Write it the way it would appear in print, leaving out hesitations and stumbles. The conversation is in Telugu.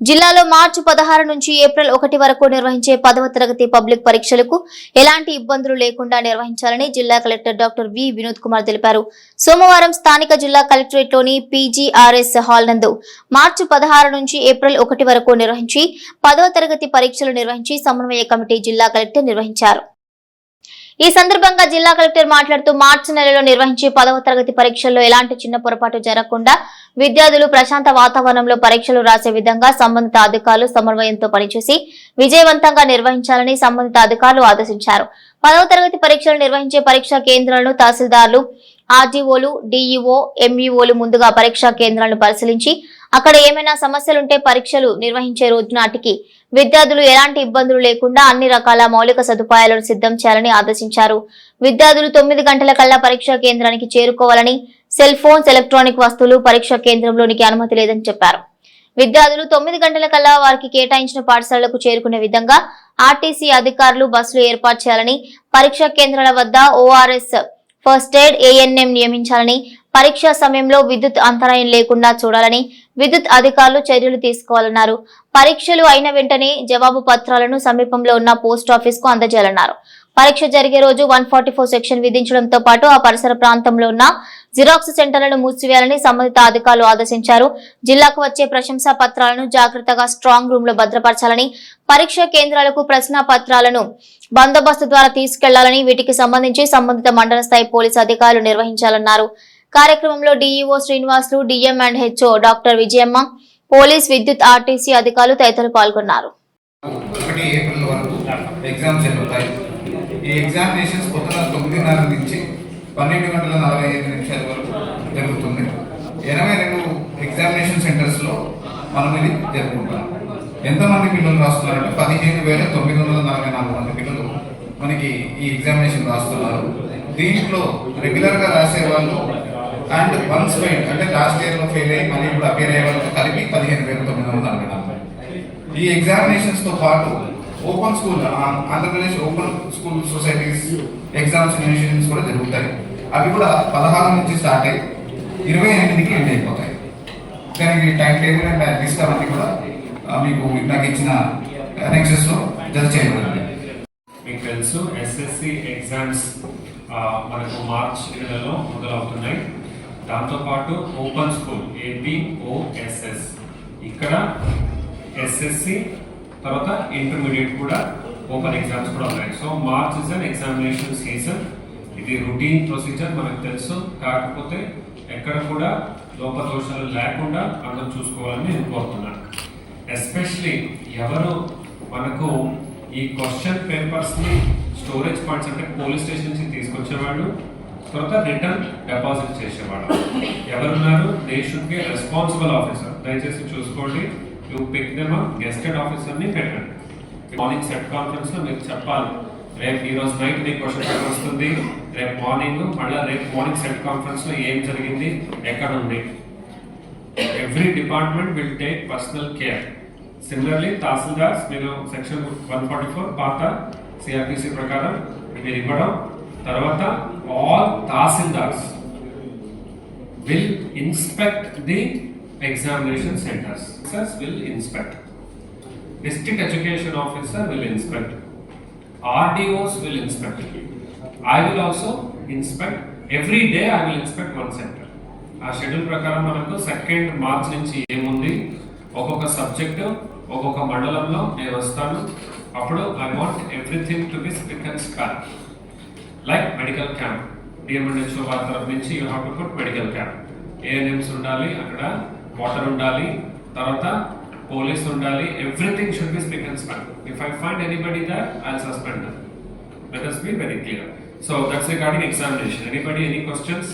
జిల్లాలో మార్చి 16 నుంచి ఏప్రిల్ 1 వరకు నిర్వహించే 10వ తరగతి పబ్లిక్ పరీక్షలకు ఎలాంటి ఇబ్బందులు లేకుండా నిర్వహించాలని జిల్లా collector doctor V Vinod Kumar తెలిపారు. సోమవారం స్థానిక జిల్లా కలెక్టరేట్లోని పీజీఆర్ఎస్ హాల్ నందు మార్చి 16 నుంచి ఏప్రిల్ 1 వరకు నిర్వహించి 10వ తరగతి పరీక్షలు నిర్వహించి సమన్వయ కమిటీ జిల్లా కలెక్టర్ నిర్వహించారు. ఈ సందర్భంగా జిల్లా కలెక్టర్ మాట్లాడుతూ మార్చి నెలలో నిర్వహించే 10వ తరగతి పరీక్షల్లో ఎలాంటి చిన్న పొరపాటు జరగకుండా విద్యార్థులు ప్రశాంత వాతావరణంలో పరీక్షలు రాసే విధంగా సంబంధిత అధికారులు సమన్వయంతో పనిచేసి విజయవంతంగా నిర్వహించాలని సంబంధిత అధికారులు ఆదేశించారు. 10వ తరగతి పరీక్షలు నిర్వహించే పరీక్షా కేంద్రాలను తహసీల్దార్లు, ఆర్డీఓలు, డీఈఓ, ఎంఈఓలు ముందుగా పరీక్షా కేంద్రాలను పరిశీలించి అక్కడ ఏమైనా సమస్యలుంటే పరీక్షలు నిర్వహించే రోజు నాటికి విద్యార్థులు ఎలాంటి ఇబ్బందులు లేకుండా అన్ని రకాల మౌలిక సదుపాయాలను సిద్ధం చేయాలని ఆదేశించారు. విద్యార్థులు 9 గంటల కల్లా పరీక్షా కేంద్రానికి చేరుకోవాలని, సెల్ ఫోన్స్, ఎలక్ట్రానిక్ వస్తువులు పరీక్షా కేంద్రంలోనికి అనుమతి లేదని చెప్పారు. విద్యార్థులు 9 గంటల కల్లా వారికి కేటాయించిన పాఠశాలలకు చేరుకునే విధంగా ఆర్టీసీ అధికారులు బస్సులు ఏర్పాటు చేయాలని, పరీక్షా కేంద్రాల వద్ద ఓఆర్ఎస్, ఫస్ట్ ఎయిడ్, ఏఎన్ఎం నియమించాలని, పరీక్షా సమయంలో విద్యుత్ అంతరాయం లేకుండా చూడాలని విద్యుత్ అధికారులు చర్యలు తీసుకోవాలన్నారు. పరీక్షలు అయిన వెంటనే జవాబు పత్రాలను సమీపంలో ఉన్న పోస్ట్ ఆఫీస్ కు అందజేయాలన్నారు. పరీక్ష జరిగే రోజు 144 సెక్షన్ విధించడంతో పాటు ఆ పరిసర ప్రాంతంలో ఉన్న జిరాక్స్ సెంటర్లను మూసివేయాలని సంబంధిత అధికారులు ఆదేశించారు. జిల్లాకు వచ్చే ప్రశంసా పత్రాలను జాగ్రత్తగా స్ట్రాంగ్ రూమ్ లో భద్రపరచాలని, పరీక్షా కేంద్రాలకు ప్రశ్న పత్రాలను బందోబస్తు ద్వారా తీసుకెళ్లాలని, వీటికి సంబంధించి సంబంధిత మండల స్థాయి పోలీసు అధికారులు నిర్వహించాలన్నారు. కార్యక్రమంలో DEO Srinivasulu, DM and HO doctor Vijayamma, police, విద్యుత్, ఆర్టీసీ అధికారులు తదితరులు పాల్గొన్నారు. ఈ ఎగ్జామినేషన్స్ పొద్దున 9:30 నుంచి 12:45 వరకు జరుగుతుంది. 82 ఎగ్జామినేషన్ సెంటర్స్లో మనం ఇది జరుపుకుంటాం. ఎంతమంది పిల్లలు రాస్తున్నారంటే 15,944 మంది పిల్లలు మనకి ఈ ఎగ్జామినేషన్ రాస్తున్నారు. దీంట్లో రెగ్యులర్గా రాసే వాళ్ళు అండ్ వన్స్ ఫెయిల్ అంటే లాస్ట్ ఇయర్లో ఫెయిల్ అయ్యి మళ్ళీ ఇప్పుడు అపేర్ అయ్యే వాళ్ళతో కలిపి 15,944. ఈ ఎగ్జామినేషన్స్తో పాటు open school, Andhra Pradesh open school societies examinations కూడా జరుగుతాయి. అవి కూడా 16 నుంచి స్టార్ట్ అయ్యి 28కి ఎండ్ అయిపోతాయి. దానికి టైం టేబుల్ అండ్ లిస్ట్ అవన్నీ కూడా మీకు నాకు ఇచ్చిన అనెక్సెస్లో జత చేయబడింది. మీకు తెలుసు ఎస్ఎస్సి ఎగ్జామ్స్ మనకు మార్చ్ నెలలో మొదలవుతున్నాయి. దాంతోపాటు ఓపెన్ స్కూల్ ఏపీఓఎస్ఎస్ ఇక్కడ ఎస్ఎస్సి తర్వాత ఇంటర్మీడియట్ కూడా ఓపెన్ ఎగ్జామ్స్ కూడా ఉన్నాయి. So March is an examination season. ఇది రొటీన్ ప్రొసీజర్ మనకు తెలుసు. కాకపోతే ఎక్కడ కూడా లోపదోషాలు లేకుండా అందరూ చూసుకోవాలని నేను కోరుతున్నాను. ఎస్పెషలీ ఎవరు మనకు ఈ క్వశ్చన్ పేపర్స్ని స్టోరేజ్ పాయింట్స్ అంటే పోలీస్ స్టేషన్ నుంచి తీసుకొచ్చేవాళ్ళు, తర్వాత రిటర్న్ డిపాజిట్ చేసేవాళ్ళు ఎవరున్నారు, they should be responsible officer. దయచేసి చూసుకోండి. యూ పిక్ దెమ్ అప్, గెస్టెడ్ ఆఫీసర్ని పెట్టండి. మార్నింగ్ సెట్ కాన్ఫరెన్స్ లో మీరు చెప్పాలి, రేపు ఈరోజు నైట్ నీకు క్వశ్చన్ పేపర్ వస్తుంది, రేపు మార్నింగ్ మళ్ళీ రేపు మార్నింగ్ సెట్ కాన్ఫరెన్స్ లో ఏం జరిగింది, ఎక్కడ ఉంది. Every department will take personal care. Similarly tahsildars మీరు సెక్షన్ 144 పాత సిఆర్పిసి ప్రకారం మీరు ఇవ్వడం. తర్వాత all tahsildars will inspect the examination centers. Officers will inspect. District education officer will inspect. RDOs will inspect. I will also inspect. Every day I will inspect one center. ఆ షెడ్యూల్ ప్రకారం మనకు 2nd మార్చ్ నుంచి ఏముంది, ఒక్కొక్క సబ్జెక్ట్ ఒక్కొక్క మండలంలో నేను వస్తాను. అప్పుడు I want everything to be spick and span. Like medical camp, DM&HO వారి తరఫు నుంచి you have to put medical camp. ANMs ఉండాలి, అక్కడ వాటర్ ఉండాలి, తర్వాత పోలీస్ ఉండాలి. Everything should be spick and span. If I find anybody that I suspend them. Let us be very clear. So that's regarding examination. Anybody, any questions?